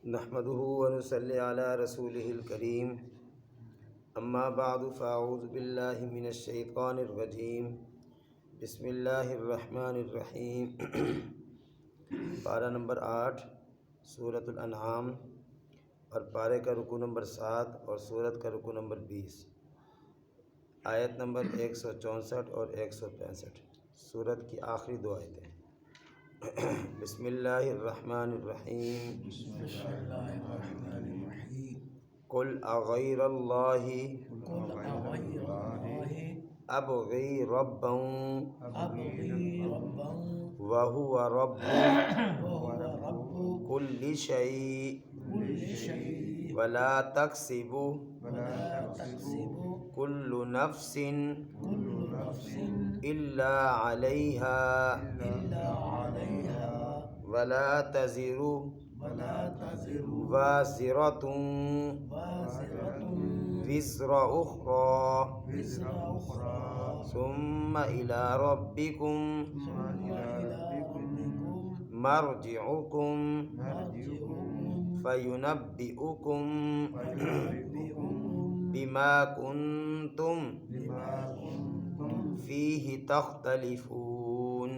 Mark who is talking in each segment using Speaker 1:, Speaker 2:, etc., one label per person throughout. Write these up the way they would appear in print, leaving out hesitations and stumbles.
Speaker 1: نحمده ونصلي على رسوله الكريم اما بعد فاعوذ باللہ من الشیطان الرجیم بسم اللہ الرحمن الرحیم پارہ نمبر 8 سورۃ الانعام اور پارے کا رکوع نمبر 7 اور سورت کا رکوع نمبر 20، آیت نمبر 164 اور 165، سورت کی آخری دو آیتیں۔ بسم اللہ الرحمن الرحیم قل اغیر اللہ ابغی ربا وہو رب کل شیء ولا تکسب کل نفس الا علیہا ولا تزر وازرۃ وزر اخری ثم الی ربکم مرجعکم فینبئکم بما کنتم فیہ تختلفون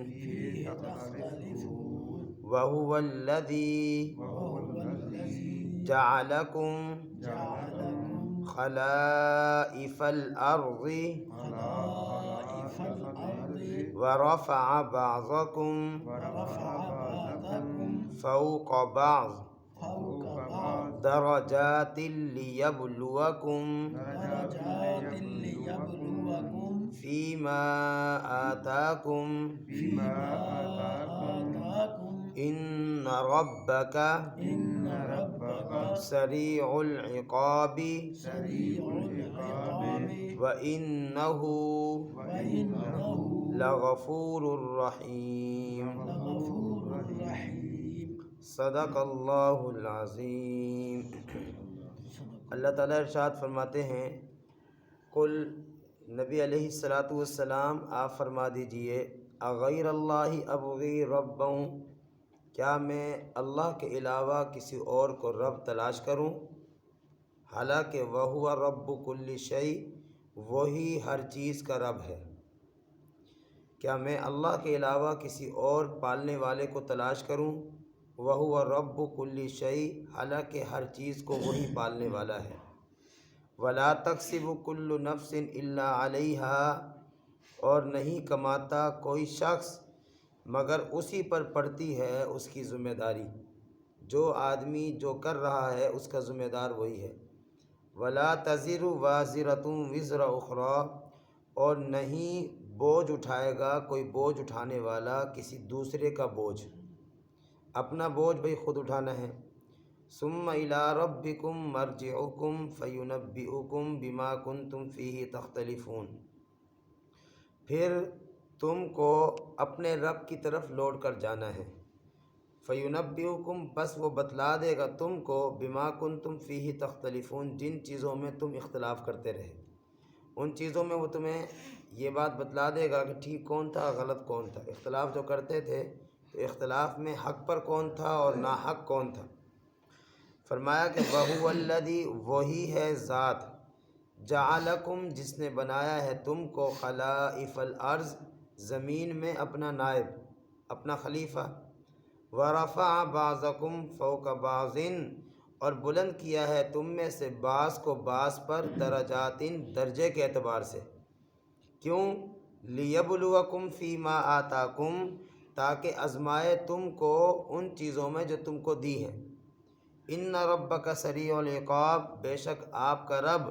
Speaker 1: وَهُوَ الَّذِي جَعَلَكُمْ خَلَائِفَ الْأَرْضِ وَرَفَعَ بَعْضَكُمْ فَوْقَ بَعْضٍ دَرَجَاتٍ لِيَبْلُوَكُمْ فِيمَا آتَاكُمْ إن ربك سريع العقاب وإنه لغفور رحيم صدق اللہ العظیم۔ اللہ تعالیٰ ارشاد فرماتے ہیں، قل نبی علیہ الصلاۃ والسلام آپ فرما دیجئے، اغیر اللہ ابغی ربا، کیا میں اللہ کے علاوہ کسی اور کو رب تلاش کروں؟ حالانکہ وہو رب کل شیء، وہی ہر چیز کا رب ہے۔ کیا میں اللہ کے علاوہ کسی اور پالنے والے کو تلاش کروں؟ وہو رب کل شیء، حالانکہ ہر چیز کو وہی پالنے والا ہے۔ ولا تکسب کل نفس الا علیہا، اور نہیں کماتا کوئی شخص مگر اسی پر پڑتی ہے اس کی ذمہ داری۔ جو آدمی جو کر رہا ہے اس کا ذمہ دار وہی ہے۔ ولا تزر وازرۃ وزر اخری، اور نہیں بوجھ اٹھائے گا کوئی بوجھ اٹھانے والا کسی دوسرے کا بوجھ، اپنا بوجھ بھئی خود اٹھانا ہے۔ ثم الی ربکم مرجعکم فینبئکم بما کنتم فیہ تختلفون، پھر تم کو اپنے رب کی طرف لوٹ کر جانا ہے۔ فینبئکم، بس وہ بتلا دے گا تم کو، بما کنتم فیہ تختلفون، جن چیزوں میں تم اختلاف کرتے رہے، ان چیزوں میں وہ تمہیں یہ بات بتلا دے گا کہ ٹھیک کون تھا غلط کون تھا۔ اختلاف جو کرتے تھے تو اختلاف میں حق پر کون تھا اور ناحق کون تھا۔ فرمایا کہ وَهُوَ الَّذِي، وہی ہے ذات، جَعَلَكُمْ، جس نے بنایا ہے تم کو، خلائف الارض، زمین میں اپنا نائب، اپنا خلیفہ، وَرَفَعَ بَعْضَكُمْ فَوْقَ بَعْضٍ، اور بلند کیا ہے تم میں سے بعض کو بعض پر، درجات، درجے کے اعتبار سے۔ کیوں؟ لِيَبْلُوَكُمْ فِيمَا آتَاكُمْ، تاکہ آزمائے تم کو ان چیزوں میں جو تم کو دی ہیں۔ ان ربک سریع العقاب، بے شک آپ کا رب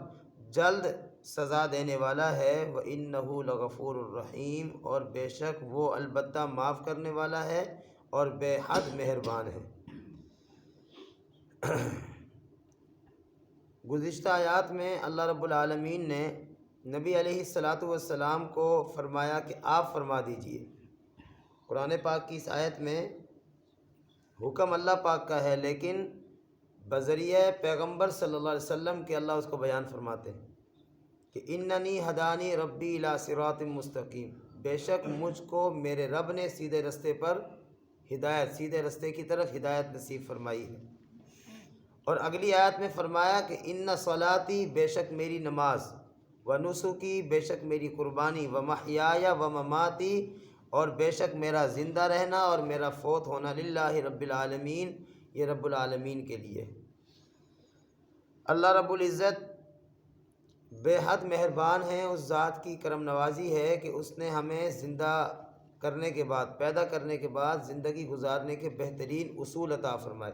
Speaker 1: جلد سزا دینے والا ہے۔ وَإِنَّهُ لَغَفُورٌ الرحیم، اور بے شک وہ البتہ معاف کرنے والا ہے اور بے حد مہربان ہے۔ گزشتہ آیات میں اللہ رب العالمین نے نبی علیہ الصلاۃ والسلام کو فرمایا کہ آپ فرما دیجئے۔ قرآن پاک کی اس آیت میں حکم اللہ پاک کا ہے، لیکن بذریعہ پیغمبر صلی اللہ علیہ وسلم کے اللہ اس کو بیان فرماتے ہیں کہ اننی ہدانی ربی الی صراط مستقیم، بے شک مجھ کو میرے رب نے سیدھے رستے پر ہدایت، سیدھے رستے کی طرف ہدایت نصیب فرمائی ہے۔ اور اگلی آیت میں فرمایا کہ ان صلاتی، بے شک میری نماز، و نسکی، بے شک میری قربانی، و محیایا و مماتی، اور بے شک میرا زندہ رہنا اور میرا فوت ہونا، للہ رب العالمین، یہ رب العالمین کے لیے۔ اللہ رب العزت بے حد مہربان ہیں، اس ذات کی کرم نوازی ہے کہ اس نے ہمیں زندہ کرنے کے بعد، پیدا کرنے کے بعد زندگی گزارنے کے بہترین اصول عطا فرمائے۔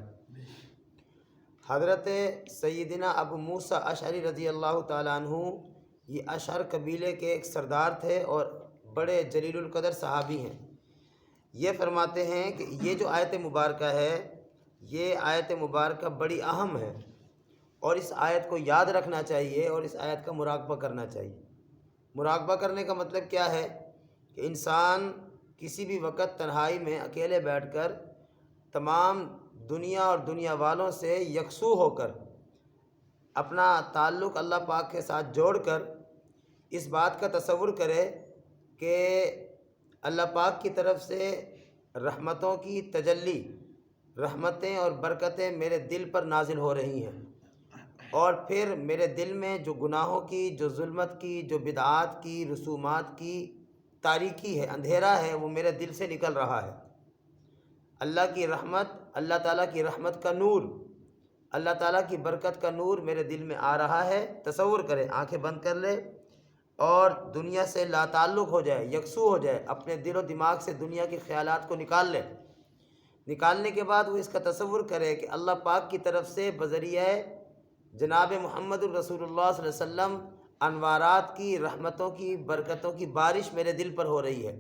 Speaker 1: حضرت سیدنا ابو موسیٰ اشعری رضی اللہ تعالیٰ عنہ، یہ اشعر قبیلے کے ایک سردار تھے اور بڑے جلیل القدر صحابی ہیں۔ یہ فرماتے ہیں کہ یہ جو آیت مبارکہ ہے، یہ آیت مبارکہ بڑی اہم ہے، اور اس آیت کو یاد رکھنا چاہیے اور اس آیت کا مراقبہ کرنا چاہیے۔ مراقبہ کرنے کا مطلب کیا ہے؟ کہ انسان کسی بھی وقت تنہائی میں اکیلے بیٹھ کر تمام دنیا اور دنیا والوں سے یکسو ہو کر اپنا تعلق اللہ پاک کے ساتھ جوڑ کر اس بات کا تصور کرے کہ اللہ پاک کی طرف سے رحمتوں کی تجلی، رحمتیں اور برکتیں میرے دل پر نازل ہو رہی ہیں، اور پھر میرے دل میں جو گناہوں کی، جو ظلمت کی، جو بدعات کی، رسومات کی تاریکی ہے، اندھیرا ہے، وہ میرے دل سے نکل رہا ہے۔ اللہ کی رحمت، اللہ تعالیٰ کی رحمت کا نور، اللہ تعالیٰ کی برکت کا نور میرے دل میں آ رہا ہے۔ تصور کرے، آنکھیں بند کر لے اور دنیا سے لا تعلق ہو جائے، یکسو ہو جائے، اپنے دل و دماغ سے دنیا کے خیالات کو نکال لے۔ نکالنے کے بعد وہ اس کا تصور کرے کہ اللہ پاک کی طرف سے بذریعہ جناب محمد الرسول اللہ صلی اللہ علیہ وسلم انوارات کی، رحمتوں کی، برکتوں کی بارش میرے دل پر ہو رہی ہے،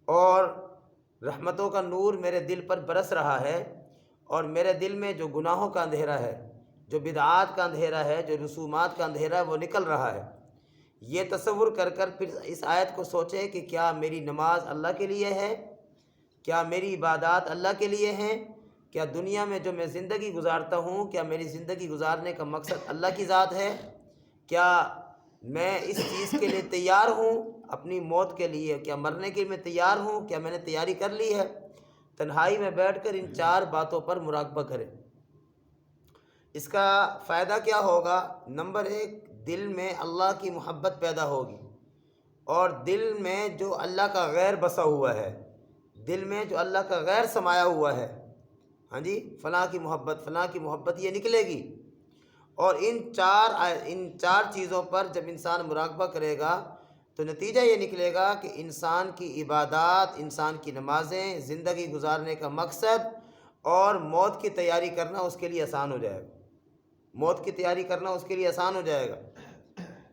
Speaker 1: اور رحمتوں کا نور میرے دل پر برس رہا ہے، اور میرے دل میں جو گناہوں کا اندھیرا ہے، جو بدعات کا اندھیرا ہے، جو رسومات کا اندھیرا ہے، وہ نکل رہا ہے۔ یہ تصور کر کر پھر اس آیت کو سوچے کہ کیا میری نماز اللہ کے لیے ہے؟ کیا میری عبادات اللہ کے لیے ہیں؟ کیا دنیا میں جو میں زندگی گزارتا ہوں، کیا میری زندگی گزارنے کا مقصد اللہ کی ذات ہے؟ کیا میں اس چیز کے لیے تیار ہوں، اپنی موت کے لیے؟ کیا مرنے کے لیے میں تیار ہوں؟ کیا میں نے تیاری کر لی ہے؟ تنہائی میں بیٹھ کر ان 4 باتوں پر مراقبہ کرے۔ اس کا فائدہ کیا ہوگا؟ نمبر 1، دل میں اللہ کی محبت پیدا ہوگی، اور دل میں جو اللہ کا غیر بسا ہوا ہے، دل میں جو اللہ کا غیر سمایا ہوا ہے، ہاں جی، فلاں کی محبت، فلاں کی محبت، یہ نکلے گی۔ اور ان چار چیزوں پر جب انسان مراقبہ کرے گا تو نتیجہ یہ نکلے گا کہ انسان کی عبادات، انسان کی نمازیں، زندگی گزارنے کا مقصد اور موت کی تیاری کرنا اس کے لیے آسان ہو جائے گا۔ موت کی تیاری کرنا اس کے لیے آسان ہو جائے گا۔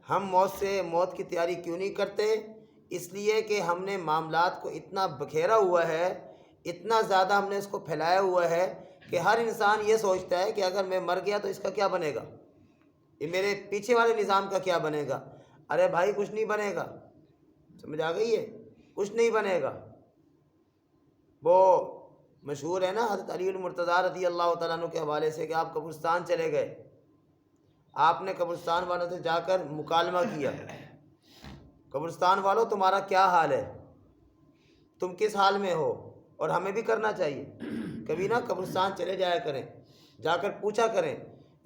Speaker 1: ہم موت کی تیاری کیوں نہیں کرتے؟ اس لیے کہ ہم نے معاملات کو اتنا بکھیرا ہوا ہے، اتنا زیادہ ہم نے اس کو پھیلایا ہوا ہے کہ ہر انسان یہ سوچتا ہے کہ اگر میں مر گیا تو اس کا کیا بنے گا، یہ میرے پیچھے والے نظام کا کیا بنے گا؟ ارے بھائی، کچھ نہیں بنے گا، سمجھ آ گئی ہے؟ کچھ نہیں بنے گا۔ وہ مشہور ہے نا حضرت علی المرتضیٰ رضی اللہ تعالیٰ عنہ کے حوالے سے کہ آپ قبرستان چلے گئے، آپ نے قبرستان والوں سے جا کر مکالمہ کیا، قبرستان والوں تمہارا کیا حال ہے، تم کس حال میں ہو؟ اور ہمیں بھی کرنا چاہیے، کبھی نا قبرستان چلے جایا کریں، جا کر پوچھا کریں۔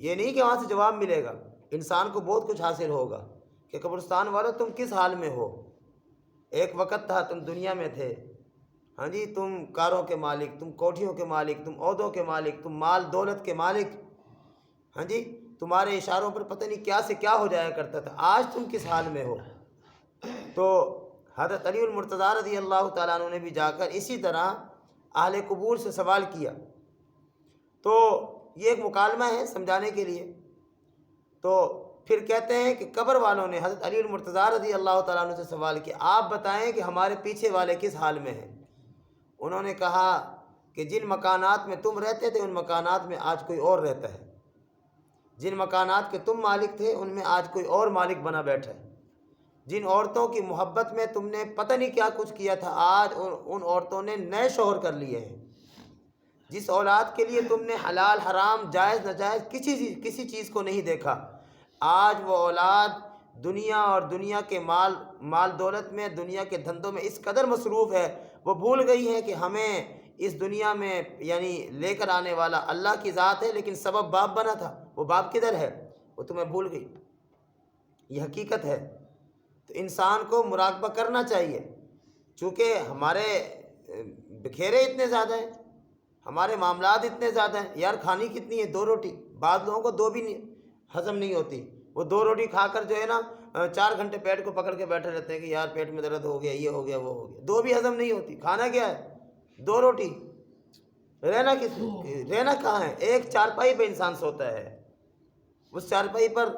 Speaker 1: یہ نہیں کہ وہاں سے جواب ملے گا، انسان کو بہت کچھ حاصل ہوگا کہ قبرستان والوں تم کس حال میں ہو؟ ایک وقت تھا تم دنیا میں تھے، ہاں جی، تم کاروں کے مالک، تم کوٹھیوں کے مالک، تم عہدوں کے مالک، تم مال دولت کے مالک، ہاں جی، تمہارے اشاروں پر پتہ نہیں کیا سے کیا ہو جایا کرتا تھا، آج تم کس حال میں ہو؟ تو حضرت علی المرتضیٰ رضی اللہ تعالیٰ عنہ نے بھی جا کر اسی طرح اہل قبور سے سوال کیا۔ تو یہ ایک مکالمہ ہے سمجھانے کے لیے۔ تو پھر کہتے ہیں کہ قبر والوں نے حضرت علی المرتضیٰ رضی اللہ تعالیٰ عنہ سے سوال کیا، آپ بتائیں کہ ہمارے پیچھے والے کس حال میں ہیں؟ انہوں نے کہا کہ جن مکانات میں تم رہتے تھے ان مکانات میں آج کوئی اور رہتا ہے، جن مکانات کے تم مالک تھے ان میں آج کوئی اور مالک بنا بیٹھا ہے، جن عورتوں کی محبت میں تم نے پتہ نہیں کیا کچھ کیا تھا، آج ان عورتوں نے نئے شوہر کر لیے ہیں، جس اولاد کے لیے تم نے حلال حرام جائز ناجائز کسی چیز کو نہیں دیکھا، آج وہ اولاد دنیا اور دنیا کے مال دولت میں، دنیا کے دھندوں میں اس قدر مصروف ہے، وہ بھول گئی ہے کہ ہمیں اس دنیا میں یعنی لے کر آنے والا اللہ کی ذات ہے، لیکن سبب باپ بنا تھا، وہ باپ کدھر ہے؟ وہ تمہیں بھول گئی، یہ حقیقت ہے۔ تو انسان کو مراقبہ کرنا چاہیے، چونکہ ہمارے بکھیرے اتنے زیادہ ہیں، ہمارے معاملات اتنے زیادہ ہیں۔ یار کھانی کتنی ہے؟ 2 روٹی، بعض لوگوں کو 2 بھی نہیں ہضم نہیں ہوتی، وہ 2 روٹی کھا کر جو ہے نا 4 گھنٹے پیٹ کو پکڑ کے بیٹھے رہتے ہیں کہ یار پیٹ میں درد ہو گیا، یہ ہو گیا، وہ ہو گیا، 2 بھی ہضم نہیں ہوتی۔ کھانا کیا ہے؟ 2 روٹی۔ رہنا کہاں ہے؟ ایک چارپائی پہ انسان سوتا ہے، اس چارپائی پر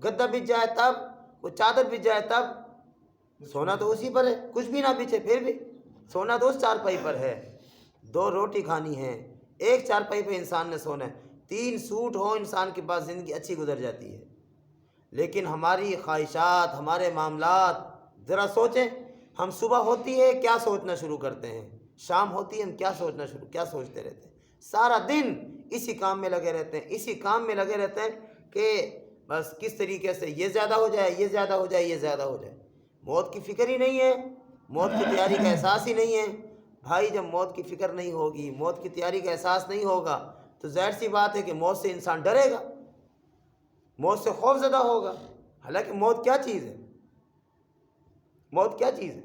Speaker 1: گدا بچھ جائے تب، وہ چادر بچھ جائے تب، سونا تو اسی پر ہے، کچھ بھی نہ بچھے پھر بھی سونا تو اس چارپائی پر ہے۔ 2 روٹی کھانی ہے، ایک چارپائی پہ انسان نے سونا ہے، 3 سوٹ ہو انسان کے پاس، زندگی اچھی گزر جاتی ہے۔ لیکن ہماری خواہشات، ہمارے معاملات، ذرا سوچیں، ہم صبح ہوتی ہے کیا سوچنا شروع کرتے ہیں، شام ہوتی ہے ہم کیا سوچتے رہتے ہیں، سارا دن اسی کام میں لگے رہتے ہیں، اسی کام میں لگے رہتے ہیں کہ بس کس طریقے سے یہ زیادہ ہو جائے، یہ زیادہ ہو جائے، یہ زیادہ ہو جائے۔ موت کی فکر ہی نہیں ہے، موت کی تیاری کا احساس ہی نہیں ہے۔ بھائی جب موت کی فکر نہیں ہوگی، موت کی تیاری کا احساس نہیں ہوگا، تو ظاہر سی بات ہے کہ موت سے انسان ڈرے گا، موت سے خوف زدہ ہوگا۔ حالانکہ موت کیا چیز ہے؟ موت کیا چیز ہے؟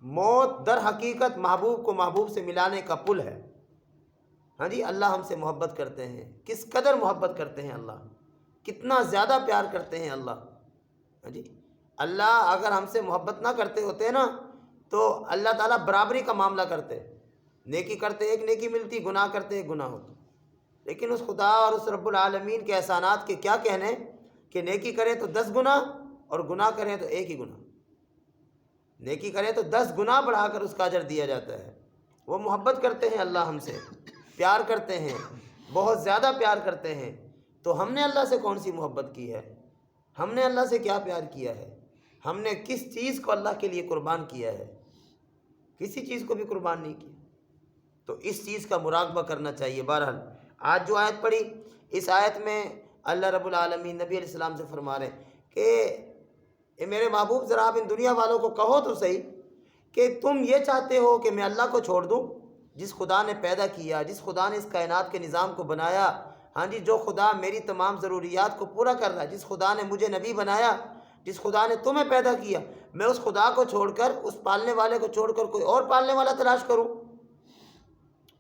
Speaker 1: موت در حقیقت محبوب کو محبوب سے ملانے کا پل ہے۔ ہاں جی، اللہ ہم سے محبت کرتے ہیں، کس قدر محبت کرتے ہیں اللہ، کتنا زیادہ پیار کرتے ہیں اللہ۔ ہاں جی، اللہ اگر ہم سے محبت نہ کرتے ہوتے نا تو اللہ تعالیٰ برابری کا معاملہ کرتے، نیکی کرتے ایک نیکی ملتی، گناہ کرتے ایک گناہ ہوتا۔ لیکن اس خدا اور اس رب العالمین کے احسانات کے کیا کہنے کہ نیکی کرے تو 10 گناہ اور گناہ کریں تو ایک ہی گناہ۔ نیکی کرے تو 10 گناہ بڑھا کر اس کا اجر دیا جاتا ہے۔ وہ محبت کرتے ہیں اللہ ہم سے، پیار کرتے ہیں، بہت زیادہ پیار کرتے ہیں۔ تو ہم نے اللہ سے کون سی محبت کی ہے؟ ہم نے اللہ سے کیا پیار کیا ہے؟ ہم نے کس چیز کو اللہ کے لیے قربان کیا ہے؟ کسی چیز کو بھی قربان نہیں کیا۔ تو اس چیز کا مراقبہ کرنا چاہیے۔ بہرحال آج جو آیت پڑھی، اس آیت میں اللہ رب العالمین نبی علیہ السلام سے فرما رہے ہیں کہ اے میرے محبوب ذرا آپ ان دنیا والوں کو کہو تو صحیح کہ تم یہ چاہتے ہو کہ میں اللہ کو چھوڑ دوں، جس خدا نے پیدا کیا، جس خدا نے اس کائنات کے نظام کو بنایا، ہاں جی، جو خدا میری تمام ضروریات کو پورا کر رہا ہے، جس خدا نے مجھے نبی بنایا، جس خدا نے تمہیں پیدا کیا، میں اس خدا کو چھوڑ کر، اس پالنے والے کو چھوڑ کر کوئی اور پالنے والا تلاش کروں؟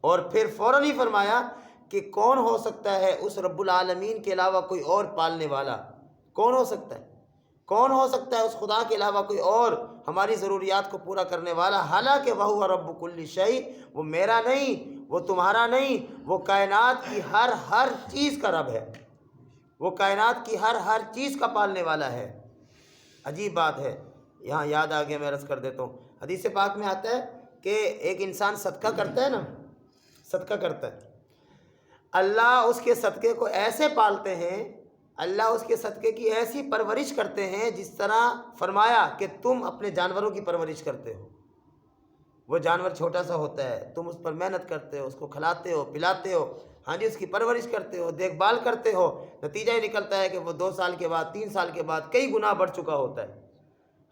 Speaker 1: اور پھر فوراً ہی فرمایا کہ کون ہو سکتا ہے اس رب العالمین کے علاوہ کوئی اور پالنے والا؟ کون ہو سکتا ہے؟ کون ہو سکتا ہے اس خدا کے علاوہ کوئی اور ہماری ضروریات کو پورا کرنے والا؟ حالانکہ وَهُوَ رَبُّ كُلِّ شَيْءٍ، وہ میرا نہیں، وہ تمہارا نہیں، وہ کائنات کی ہر چیز کا رب ہے، وہ کائنات کی ہر چیز کا پالنے والا ہے۔ عجیب بات ہے، یہاں یاد آ گیا، میں عرض کر دیتا ہوں۔ حدیث پاک میں آتا ہے کہ ایک انسان صدقہ کرتا ہے نا، صدقہ کرتا ہے، اللہ اس کے صدقے کو ایسے پالتے ہیں، اللہ اس کے صدقے کی ایسی پرورش کرتے ہیں جس طرح فرمایا کہ تم اپنے جانوروں کی پرورش کرتے ہو۔ وہ جانور چھوٹا سا ہوتا ہے، تم اس پر محنت کرتے ہو، اس کو کھلاتے ہو، پلاتے ہو، ہاں جی، اس کی پرورش کرتے ہو، دیکھ بھال کرتے ہو، نتیجہ یہ نکلتا ہے کہ وہ 2 سال کے بعد، 3 سال کے بعد کئی گنا بڑھ چکا ہوتا ہے۔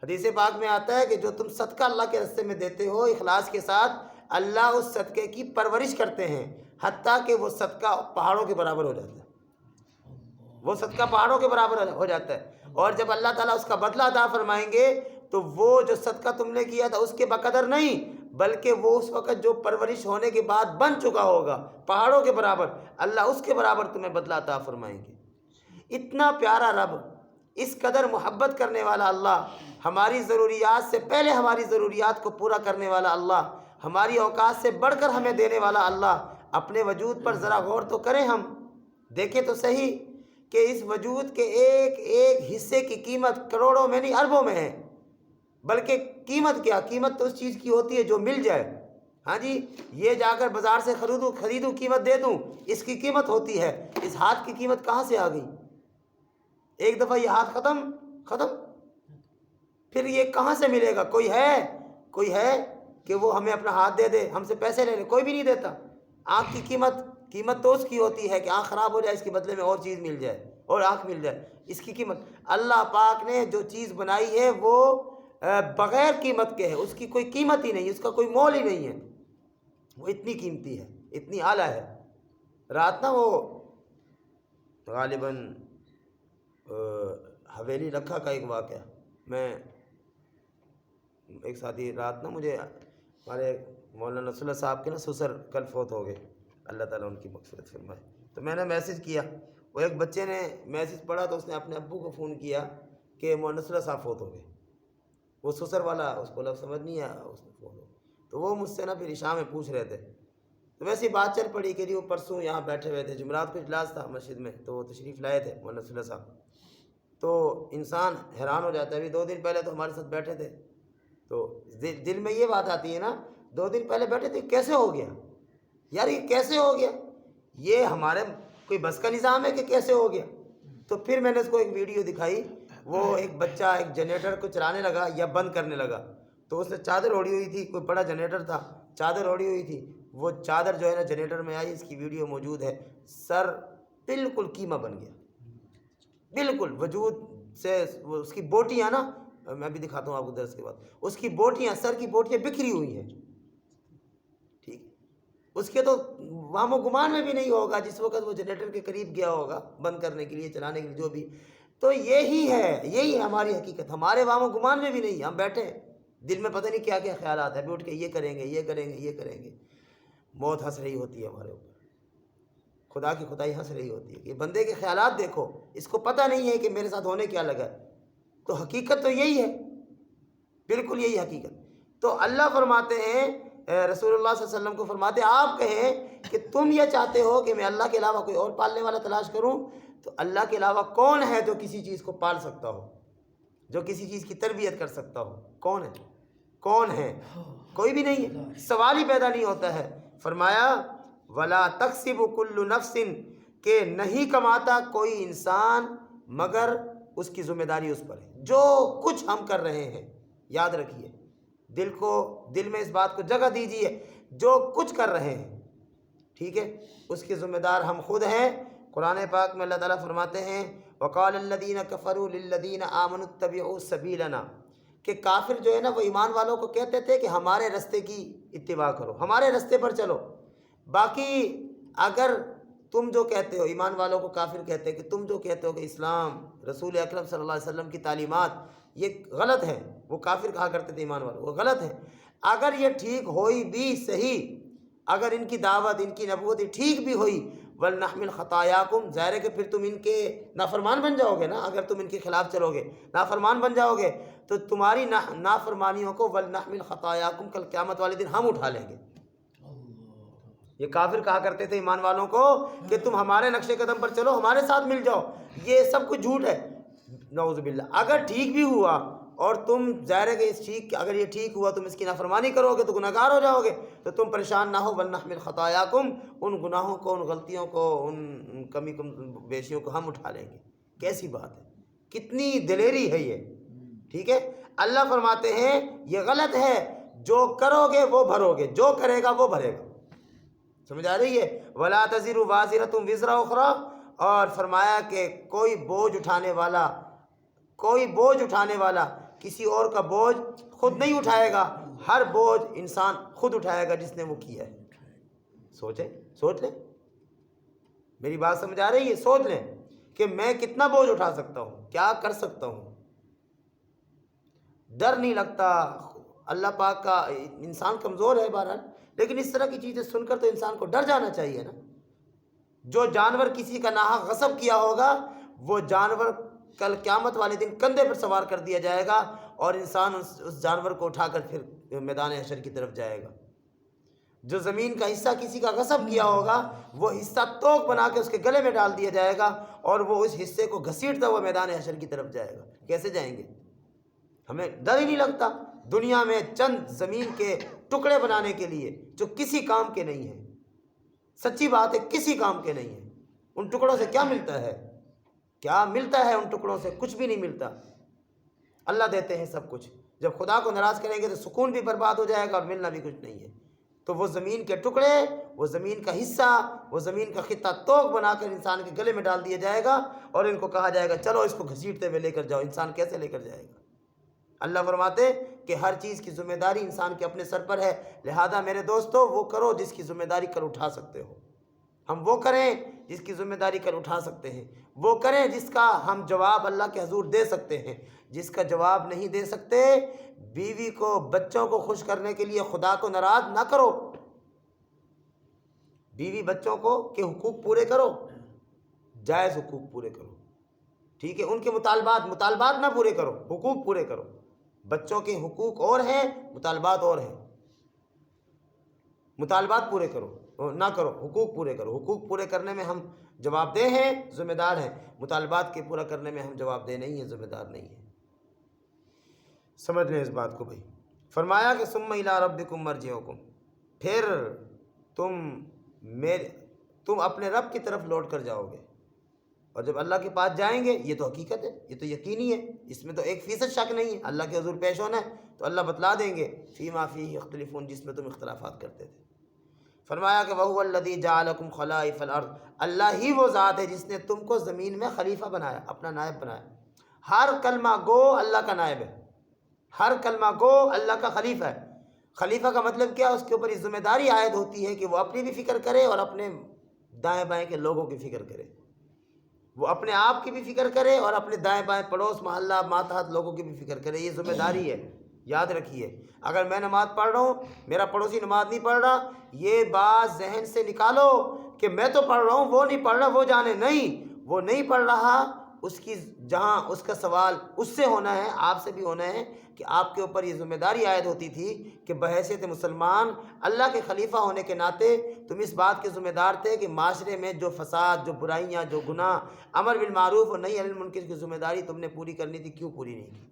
Speaker 1: حدیث پاک میں آتا ہے کہ جو تم صدقہ اللہ کے راستے میں دیتے ہو اخلاص کے ساتھ، اللہ اس صدقے کی پرورش کرتے ہیں، حتیٰ کہ وہ صدقہ پہاڑوں کے برابر ہو جاتا ہے، وہ صدقہ پہاڑوں کے برابر ہو جاتا ہے۔ اور جب اللہ تعالیٰ اس کا بدلہ عطا فرمائیں گے تو وہ جو صدقہ تم نے کیا تھا اس کے بقدر نہیں، بلکہ وہ اس وقت جو پرورش ہونے کے بعد بن چکا ہوگا پہاڑوں کے برابر، اللہ اس کے برابر تمہیں بدلہ عطا فرمائیں گے۔ اتنا پیارا رب، اس قدر محبت کرنے والا اللہ، ہماری ضروریات سے پہلے ہماری ضروریات کو پورا کرنے والا اللہ، ہماری اوقات سے بڑھ کر ہمیں دینے والا اللہ، اپنے وجود پر ذرا غور تو کریں، ہم دیکھیں تو صحیح کہ اس وجود کے ایک ایک حصے کی قیمت کروڑوں میں نہیں اربوں میں ہے۔ بلکہ قیمت کیا، قیمت تو اس چیز کی ہوتی ہے جو مل جائے۔ ہاں جی، یہ جا کر بازار سے خریدوں قیمت دے دوں، اس کی قیمت ہوتی ہے۔ اس ہاتھ کی قیمت کہاں سے آ گئی؟ ایک دفعہ یہ ہاتھ ختم، پھر یہ کہاں سے ملے گا؟ کوئی ہے کہ وہ ہمیں اپنا ہاتھ دے دے، ہم سے پیسے لے لے؟ کوئی بھی نہیں دیتا۔ آنکھ کی قیمت تو اس کی ہوتی ہے کہ آنکھ خراب ہو جائے، اس کے بدلے میں اور چیز مل جائے، اور آنکھ مل جائے، اس کی قیمت۔ اللہ پاک نے جو چیز بنائی ہے وہ بغیر قیمت کے ہے، اس کی کوئی قیمت ہی نہیں، اس کا کوئی مول ہی نہیں ہے۔ وہ اتنی قیمتی ہے، اتنی اعلیٰ ہے۔ رات نا وہ غالباً حویلی رکھا کا ایک واقعہ، میں ایک ساتھی رات نا مجھے ہمارے مولانا نصر اللہ صاحب کے نا سسر کل فوت ہو گئے، اللہ تعالیٰ ان کی مغفرت فرمائے، تو میں نے میسج کیا، وہ ایک بچے نے میسج پڑھا تو اس نے اپنے ابو کو فون کیا کہ مولانا نصر اللہ صاحب فوت ہو گئے، وہ سسر والا اس کو لفظ سمجھ نہیں آیا، اس نے فون ہو، تو وہ مجھ سے نا پھر عشاء میں پوچھ رہے تھے، تو ویسی بات چل پڑی کہ جی وہ پرسوں یہاں بیٹھے ہوئے تھے، جمعرات کو اجلاس تھا مسجد میں، تو وہ تشریف لائے تھے مولانا نصر اللہ صاحب، تو انسان حیران ہو جاتا ہے، ابھی 2 دن پہلے تو ہمارے ساتھ بیٹھے تھے، تو دل میں یہ بات آتی ہے نا، 2 دن پہلے بیٹھے تھے، کیسے ہو گیا یار، یہ کیسے ہو گیا، یہ ہمارے کوئی بس کا نظام ہے کہ کیسے ہو گیا؟ تو پھر میں نے اس کو ایک ویڈیو دکھائی، وہ ایک بچہ ایک جنریٹر کو چلانے لگا یا بند کرنے لگا، تو اس نے چادر اوڑھی ہوئی تھی، کوئی بڑا جنریٹر تھا، چادر اوڑھی ہوئی تھی، وہ چادر جو ہے نا جنریٹر میں آئی، اس کی ویڈیو موجود ہے، سر بالکل قیمہ بن گیا، بالکل وجود سے اس کی بوٹیاں نا، میں بھی دکھاتا ہوں آپ کو درس کے بعد، اس کی بوٹیاں، سر کی بوٹیاں بکھری ہوئی ہیں، ٹھیک، اس کے تو وہم و گمان میں بھی نہیں ہوگا جس وقت وہ جنریٹر کے قریب گیا ہوگا بند کرنے کے لیے، چلانے کے لیے، جو بھی، تو یہی ہے ہماری حقیقت، ہمارے وہم و گمان میں بھی نہیں، ہم بیٹھے دل میں پتہ نہیں کیا کیا خیالات ہیں، اٹھ کے یہ کریں گے، یہ کریں گے، یہ کریں گے، موت ہنس رہی ہوتی ہے ہمارے اوپر، خدا کی خدائی ہنس رہی ہوتی ہے کہ بندے کے خیالات دیکھو، اس کو پتہ نہیں ہے کہ میرے ساتھ ہونے کیا لگا، تو حقیقت تو یہی ہے، بالکل یہی حقیقت۔ تو اللہ فرماتے ہیں، رسول اللہ صلی اللہ علیہ وسلم کو فرماتے ہیں، آپ کہیں کہ تم یہ چاہتے ہو کہ میں اللہ کے علاوہ کوئی اور پالنے والا تلاش کروں، تو اللہ کے علاوہ کون ہے جو کسی چیز کو پال سکتا ہو، جو کسی چیز کی تربیت کر سکتا ہو؟ کون ہے؟ کون ہے؟ کوئی بھی نہیں ہے، سوال ہی پیدا نہیں ہوتا ہے۔ فرمایا وَلَا تَكْسِبُ كُلُّ نَفْسٍ، کہ نہیں کماتا کوئی انسان مگر اس کی ذمہ داری اس پر ہے، جو کچھ ہم کر رہے ہیں، یاد رکھیے، دل میں اس بات کو جگہ دیجیے، جو کچھ کر رہے ہیں، ٹھیک ہے، اس کے ذمہ دار ہم خود ہیں۔ قرآن پاک میں اللہ تعالیٰ فرماتے ہیں وَقَالَ الَّذِينَ كَفَرُوا لِلَّذِينَ آمَنُوا اتَّبِعُوا سَبِيلَنَا، کہ کافر جو ہے نا وہ ایمان والوں کو کہتے تھے کہ ہمارے رستے کی اتباع کرو، ہمارے رستے پر چلو، باقی اگر تم جو کہتے ہو، ایمان والوں کو کافر کہتے ہیں کہ تم جو کہتے ہو کہ اسلام، رسول اکرم صلی اللہ علیہ وسلم کی تعلیمات یہ غلط ہے، وہ کافر کہا کرتے تھے ایمان والوں، وہ غلط ہے، اگر یہ ٹھیک ہوئی بھی صحیح، اگر ان کی دعوت، ان کی نبوت ٹھیک بھی ہوئی، وَلْنَحْمِلْ خَطَایَاكُمْ، ظاہر ہے کہ پھر تم ان کے نافرمان بن جاؤ گے نا، اگر تم ان کے خلاف چلو گے، نافرمان بن جاؤ گے، تو تمہاری نافرمانیوں کو وَلْنَحْمِلْ خَطَایَاكُمْ، کل قیامت والے دن ہم اٹھا لیں گے۔ یہ کافر کہا کرتے تھے ایمان والوں کو کہ تم ہمارے نقش قدم پر چلو، ہمارے ساتھ مل جاؤ، یہ سب کچھ جھوٹ ہے، نعوذ باللہ۔ اگر ٹھیک بھی ہوا اور تم ظاہر ہے کہ اگر یہ ٹھیک ہوا تم اس کی نافرمانی کرو گے تو گناہگار ہو جاؤ گے، تو تم پریشان نہ ہو، وَلْنَحْمِلْ خَطَایَاكُمْ، ان گناہوں کو، ان غلطیوں کو، ان کمی بیشیوں کو ہم اٹھا لیں گے۔ کیسی بات ہے، کتنی دلیری ہے یہ، ٹھیک ہے۔ اللہ فرماتے ہیں یہ غلط ہے، جو کرو گے وہ بھرو گے، جو کرے گا وہ بھرے گا، سمجھ آ رہی ہے؟ وَلَا تَزِرُ وَازِرَةٌ وِزْرَ أُخْرَىٰ، اور فرمایا کہ کوئی بوجھ اٹھانے والا کسی اور کا بوجھ خود نہیں اٹھائے گا، ہر بوجھ انسان خود اٹھائے گا جس نے وہ کیا ہے۔ سوچ لیں، میری بات سمجھ آ رہی ہے؟ سوچ لیں کہ میں کتنا بوجھ اٹھا سکتا ہوں، کیا کر سکتا ہوں، ڈر نہیں لگتا اللہ پاک کا۔ انسان کمزور ہے بہرحال، لیکن اس طرح کی چیزیں سن کر تو انسان کو ڈر جانا چاہیے نا۔ جو جانور کسی کا ناحق غصب کیا ہوگا، وہ جانور کل قیامت والے دن کندھے پر سوار کر دیا جائے گا، اور انسان اس جانور کو اٹھا کر پھر میدان حشر کی طرف جائے گا۔ جو زمین کا حصہ کسی کا غصب کیا ہوگا، وہ حصہ توق بنا کے اس کے گلے میں ڈال دیا جائے گا، اور وہ اس حصے کو گھسیٹتا ہوا میدان حشر کی طرف جائے گا۔ کیسے جائیں گے؟ ہمیں ڈر ہی نہیں لگتا۔ دنیا میں چند زمین کے ٹکڑے بنانے کے لیے جو کسی کام کے نہیں ہیں، سچی بات ہے، کسی کام کے نہیں ہیں، ان ٹکڑوں سے کیا ملتا ہے؟ کیا ملتا ہے ان ٹکڑوں سے؟ کچھ بھی نہیں ملتا۔ اللہ دیتے ہیں سب کچھ۔ جب خدا کو ناراض کریں گے تو سکون بھی برباد ہو جائے گا اور ملنا بھی کچھ نہیں ہے۔ تو وہ زمین کے ٹکڑے، وہ زمین کا حصہ، وہ زمین کا خطہ توق بنا کر انسان کے گلے میں ڈال دیا جائے گا، اور ان کو کہا جائے گا چلو اس کو گھسیٹتے ہوئے لے کر جاؤ۔ انسان کیسے لے کر جائے گا؟ اللہ فرماتے کہ ہر چیز کی ذمہ داری انسان کے اپنے سر پر ہے، لہذا میرے دوستو وہ کرو جس کی ذمہ داری کل اٹھا سکتے ہو۔ ہم وہ کریں جس کی ذمہ داری کل اٹھا سکتے ہیں، وہ کریں جس کا ہم جواب اللہ کے حضور دے سکتے ہیں۔ جس کا جواب نہیں دے سکتے، بیوی کو بچوں کو خوش کرنے کے لیے خدا کو ناراض نہ کرو، بیوی بچوں کو کے حقوق پورے کرو، جائز حقوق پورے کرو، ٹھیک ہے، ان کے مطالبات نہ پورے کرو، حقوق پورے کرو۔ بچوں کے حقوق اور ہیں، مطالبات اور ہیں، مطالبات پورے کرو نہ کرو، حقوق پورے کرو۔ حقوق پورے کرنے میں ہم جواب دہ ہیں، ذمہ دار ہیں، مطالبات کے پورا کرنے میں ہم جواب دہ نہیں ہیں، ذمہ دار نہیں ہیں۔ سمجھ لیں اس بات کو بھائی۔ فرمایا کہ ثم الی ربکم مرجعکم، پھر تم اپنے رب کی طرف لوٹ کر جاؤ گے، اور جب اللہ کے پاس جائیں گے، یہ تو حقیقت ہے، یہ تو یقینی ہے، اس میں تو 1% شک نہیں ہے، اللہ کے حضور پیش ہونا ہے تو اللہ بتلا دیں گے فیما فیہ یختلفون، جس میں تم اختلافات کرتے تھے۔ فرمایا کہ وَهُوَ الَّذِي جَعَلَكُمْ خَلَائِفَ الْأَرْضِ، اللہ ہی وہ ذات ہے جس نے تم کو زمین میں خلیفہ بنایا، اپنا نائب بنایا۔ ہر کلمہ گو اللہ کا نائب ہے، ہر کلمہ گو اللہ کا خلیفہ ہے۔ خلیفہ کا مطلب کیا؟ اس کے اوپر یہ ذمہ داری عائد ہوتی ہے کہ وہ اپنی بھی فکر کرے اور اپنے دائیں بائیں کے لوگوں کی فکر کرے، وہ اپنے آپ کی بھی فکر کرے اور اپنے دائیں بائیں پڑوس محلہ ماتحت لوگوں کی بھی فکر کرے۔ یہ ذمہ داری ہے، یاد رکھیے۔ اگر میں نماز پڑھ رہا ہوں، میرا پڑوسی نماز نہیں پڑھ رہا، یہ بات ذہن سے نکالو کہ میں تو پڑھ رہا ہوں، وہ نہیں پڑھ رہا، وہ جانے نہیں، وہ نہیں پڑھ رہا، اس کی جہاں اس کا سوال اس سے ہونا ہے، آپ سے بھی ہونا ہے کہ آپ کے اوپر یہ ذمہ داری عائد ہوتی تھی کہ بحیثیت مسلمان اللہ کے خلیفہ ہونے کے ناطے تم اس بات کے ذمہ دار تھے کہ معاشرے میں جو فساد، جو برائیاں، جو گناہ، امر بالمعروف اور نہی عن المنکر کی ذمہ داری تم نے پوری کرنی تھی، کیوں پوری نہیں کی؟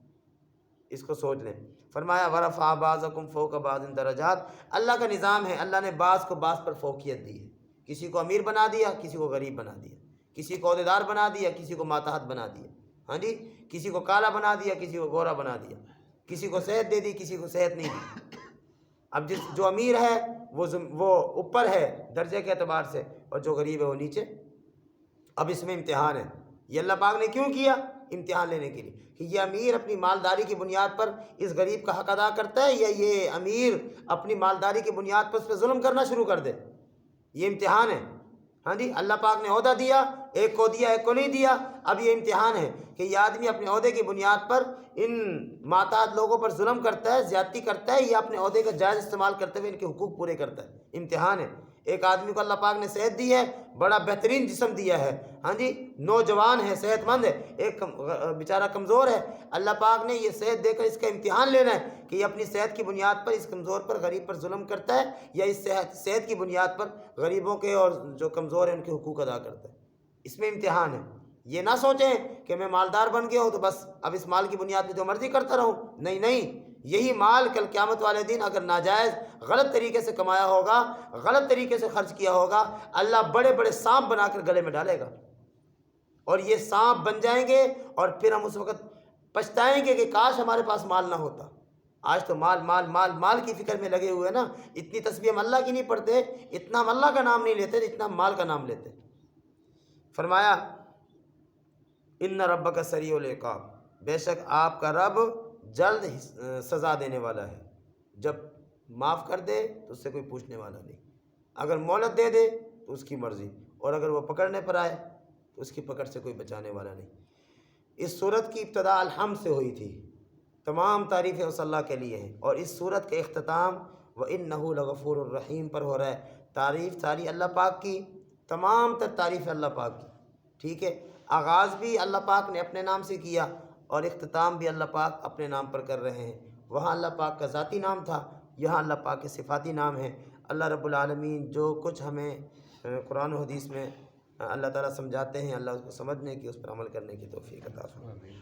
Speaker 1: اس کو سوچ لیں۔ فرمایا ورفع بعضکم فوق بعض درجات، اللہ کا نظام ہے، اللہ نے بعض کو بعض پر فوقیت دی ہے، کسی کو امیر بنا دیا، کسی کو غریب بنا دیا، کسی کو عہدیدار بنا دیا، کسی کو ماتحت بنا دیا، ہاں جی، کسی کو کالا بنا دیا، کسی کو گورا بنا دیا، کسی کو صحت دے دی، کسی کو صحت نہیں دی۔ اب جو امیر ہے وہ اوپر ہے درجے کے اعتبار سے، اور جو غریب ہے وہ نیچے۔ اب اس میں امتحان ہے، یہ اللہ پاک نے کیوں کیا؟ امتحان لینے کے لیے کہ یہ امیر اپنی مالداری کی بنیاد پر اس غریب کا حق ادا کرتا ہے، یا یہ امیر اپنی مالداری کی بنیاد پر اس پہ ظلم کرنا شروع کر دے۔ یہ امتحان ہے، ہاں جی، اللہ پاک نے عہدہ دیا، ایک کو دیا، ایک کو نہیں دیا۔ اب یہ امتحان ہے کہ یہ آدمی اپنے عہدے کی بنیاد پر ان ماتحت لوگوں پر ظلم کرتا ہے، زیادتی کرتا ہے، یا اپنے عہدے کا جائز استعمال کرتے ہوئے ان کے حقوق پورے کرتا ہے۔ امتحان ہے۔ ایک آدمی کو اللہ پاک نے صحت دی ہے، بڑا بہترین جسم دیا ہے، ہاں جی، نوجوان ہے، صحت مند ہے، ایک بیچارہ کمزور ہے، اللہ پاک نے یہ صحت دے کر اس کا امتحان لینا ہے کہ یہ اپنی صحت کی بنیاد پر اس کمزور پر، غریب پر ظلم کرتا ہے، یا اس صحت کی بنیاد پر غریبوں کے اور جو کمزور ہیں ان کے حقوق ادا کرتا ہے۔ اس میں امتحان ہے۔ یہ نہ سوچیں کہ میں مالدار بن گیا ہوں تو بس اب اس مال کی بنیاد پہ جو مرضی کرتا رہوں، نہیں نہیں، یہی مال کل قیامت والے دن اگر ناجائز غلط طریقے سے کمایا ہوگا، غلط طریقے سے خرچ کیا ہوگا، اللہ بڑے بڑے سانپ بنا کر گلے میں ڈالے گا، اور یہ سانپ بن جائیں گے، اور پھر ہم اس وقت پچھتائیں گے کہ کاش ہمارے پاس مال نہ ہوتا۔ آج تو مال مال مال مال کی فکر میں لگے ہوئے نا، اتنی تسبیح ہم اللہ کی نہیں پڑھتے، اتنا ہم اللہ کا نام نہیں لیتے جتنا ہم مال کا نام لیتے۔ فرمایا ان ربک سریع العقاب، بے شک آپ کا رب جلد سزا دینے والا ہے، جب معاف کر دے تو اس سے کوئی پوچھنے والا نہیں، اگر مہلت دے دے تو اس کی مرضی، اور اگر وہ پکڑنے پر آئے تو اس کی پکڑ سے کوئی بچانے والا نہیں۔ اس صورت کی ابتدا الحمد سے ہوئی تھی، تمام تعریفیں اس اللہ کے لیے ہیں، اور اس صورت کا اختتام وَإِنَّهُ لَغَفُورٌ الرحیم پر ہو رہا ہے۔ تعریف ساری اللہ پاک کی، تمام تر تعریف اللہ پاک کی، ٹھیک ہے۔ آغاز بھی اللہ پاک نے اپنے نام سے کیا، اور اختتام بھی اللہ پاک اپنے نام پر کر رہے ہیں۔ وہاں اللہ پاک کا ذاتی نام تھا، یہاں اللہ پاک کے صفاتی نام ہیں۔ اللہ رب العالمین جو کچھ ہمیں قرآن و حدیث میں اللہ تعالیٰ سمجھاتے ہیں، اللہ اس کو سمجھنے کی، اس پر عمل کرنے کی توفیق عطا فرمائے۔